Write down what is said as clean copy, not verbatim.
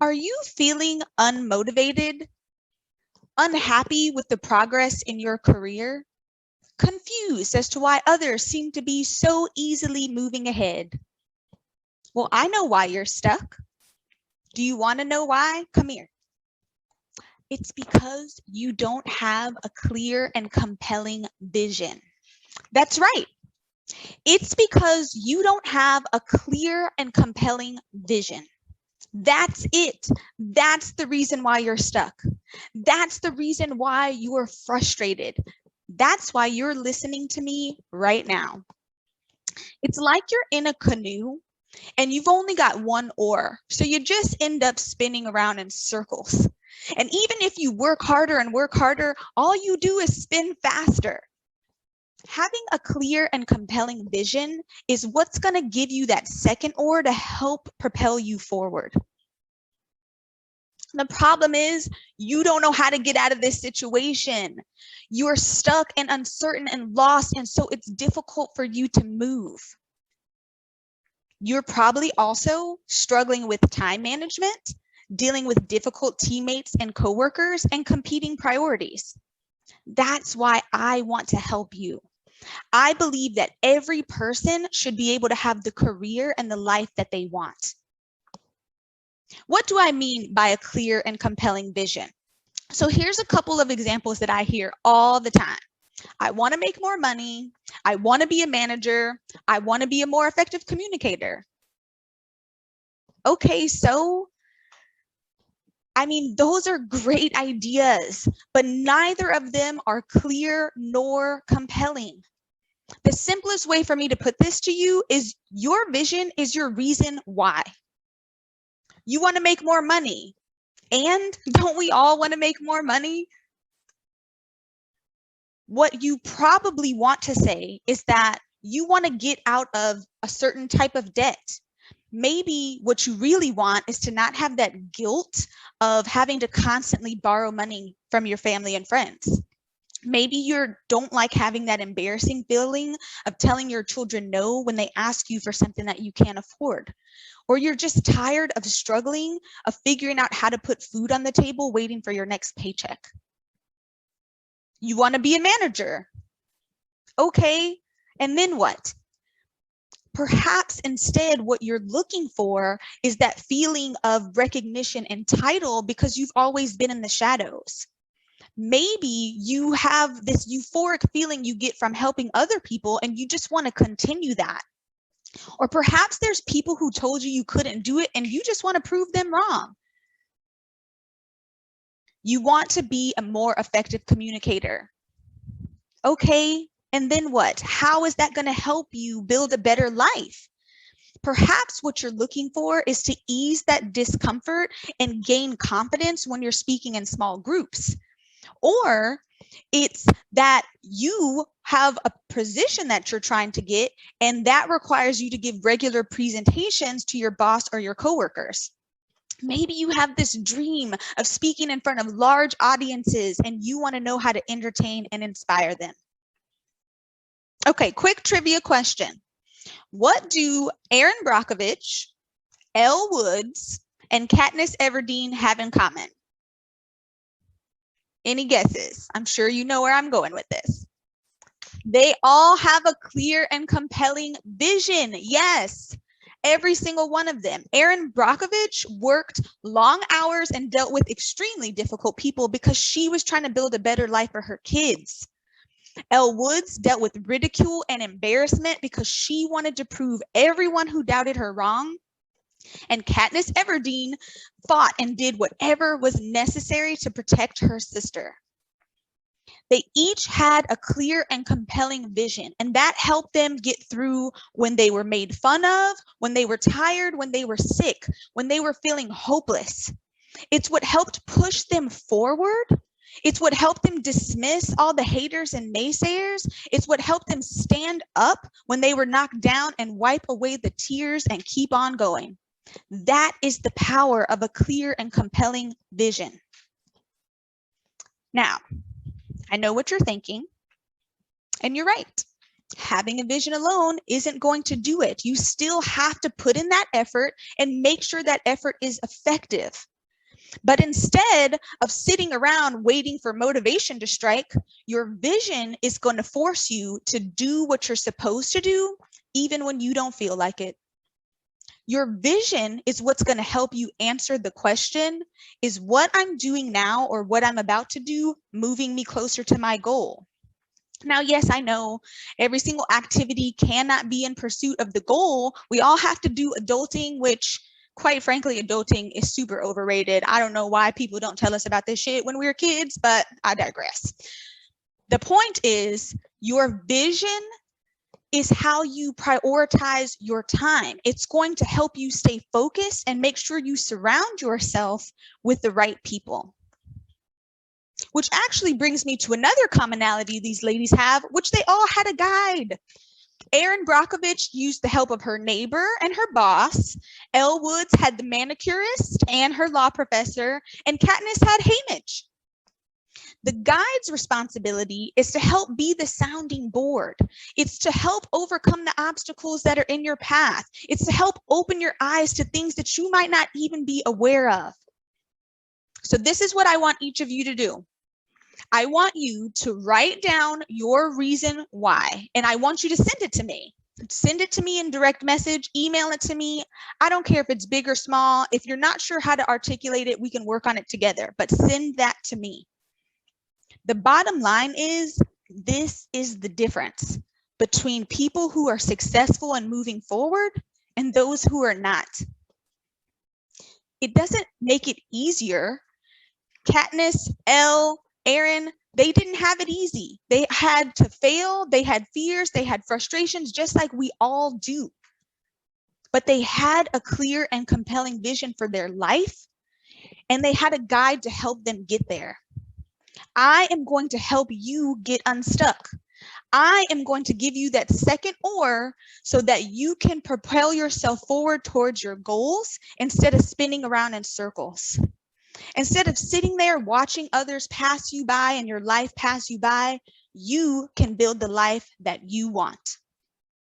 Are you feeling unmotivated, unhappy with the progress in your career, confused as to why others seem to be so easily moving ahead? Well, I know why you're stuck. Do you want to know why? Come here. It's because you don't have a clear and compelling vision. That's right. It's because you don't have a clear and compelling vision. That's it. That's the reason why you're stuck. That's the reason why you are frustrated. That's why you're listening to me right now. It's like you're in a canoe and you've only got one oar, so you just end up spinning around in circles. And even if you work harder and work harder, all you do is spin faster. Having a clear and compelling vision is what's going to give you that second oar to help propel you forward. The problem is you don't know how to get out of this situation. You're stuck and uncertain and lost, and so it's difficult for you to move. You're probably also struggling with time management, dealing with difficult teammates and coworkers, and competing priorities. That's why I want to help you. I believe that every person should be able to have the career and the life that they want. What do I mean by a clear and compelling vision? So here's a couple of examples that I hear all the time. I want to make more money. I want to be a manager. I want to be a more effective communicator. Okay, so those are great ideas, but neither of them are clear nor compelling. The simplest way for me to put this to you is your vision is your reason why. You want to make more money. And don't we all want to make more money? What you probably want to say is that you want to get out of a certain type of debt. Maybe what you really want is to not have that guilt of having to constantly borrow money from your family and friends. Maybe you don't like having that embarrassing feeling of telling your children no when they ask you for something that you can't afford. Or you're just tired of struggling, of figuring out how to put food on the table, waiting for your next paycheck. You want to be a manager. Okay, and then what? Perhaps instead what you're looking for is that feeling of recognition and title because you've always been in the shadows. Maybe you have this euphoric feeling you get from helping other people and you just want to continue that. Or perhaps there's people who told you couldn't do it and you just want to prove them wrong. You want to be a more effective communicator. Okay, and then what? How is that going to help you build a better life? Perhaps what you're looking for is to ease that discomfort and gain confidence when you're speaking in small groups. Or it's that you have a position that you're trying to get, and that requires you to give regular presentations to your boss or your coworkers. Maybe you have this dream of speaking in front of large audiences and you want to know how to entertain and inspire them. Okay, quick trivia question. What do Erin Brockovich, Elle Woods, and Katrina Everdeen have in common? Any guesses? I'm sure you know where I'm going with this. They all have a clear and compelling vision. Yes, every single one of them. Erin Brockovich worked long hours and dealt with extremely difficult people because she was trying to build a better life for her kids. Elle Woods dealt with ridicule and embarrassment because she wanted to prove everyone who doubted her wrong. And Katrina Everdeen fought and did whatever was necessary to protect her sister. They each had a clear and compelling vision, and that helped them get through when they were made fun of, when they were tired, when they were sick, when they were feeling hopeless. It's what helped push them forward. It's what helped them dismiss all the haters and naysayers. It's what helped them stand up when they were knocked down and wipe away the tears and keep on going. That is the power of a clear and compelling vision. Now, I know what you're thinking, and you're right. Having a vision alone isn't going to do it. You still have to put in that effort and make sure that effort is effective. But instead of sitting around waiting for motivation to strike, your vision is going to force you to do what you're supposed to do, even when you don't feel like it. Your vision is what's going to help you answer the question, is what I'm doing now or what I'm about to do moving me closer to my goal? Now, yes, I know every single activity cannot be in pursuit of the goal. We all have to do adulting, which quite frankly, adulting is super overrated. I don't know why people don't tell us about this shit when we were kids, but I digress. The point is, your vision is how you prioritize your time. It's going to help you stay focused and make sure you surround yourself with the right people. Which actually brings me to another commonality these ladies have, which they all had a guide. Erin Brockovich used the help of her neighbor and her boss. Elle Woods had the manicurist and her law professor, and Katniss had Haymitch. The guide's responsibility is to help be the sounding board. It's to help overcome the obstacles that are in your path. It's to help open your eyes to things that you might not even be aware of. So this is what I want each of you to do. I want you to write down your reason why, and I want you to send it to me. Send it to me in direct message, email it to me. I don't care if it's big or small. If you're not sure how to articulate it, we can work on it together, but send that to me. The bottom line is, this is the difference between people who are successful and moving forward and those who are not. It doesn't make it easier. Katniss, Elle, Erin, they didn't have it easy. They had to fail. They had fears. They had frustrations, just like we all do. But they had a clear and compelling vision for their life, and they had a guide to help them get there. I am going to help you get unstuck. I am going to give you that second oar so that you can propel yourself forward towards your goals instead of spinning around in circles. Instead of sitting there watching others pass you by and your life pass you by, you can build the life that you want.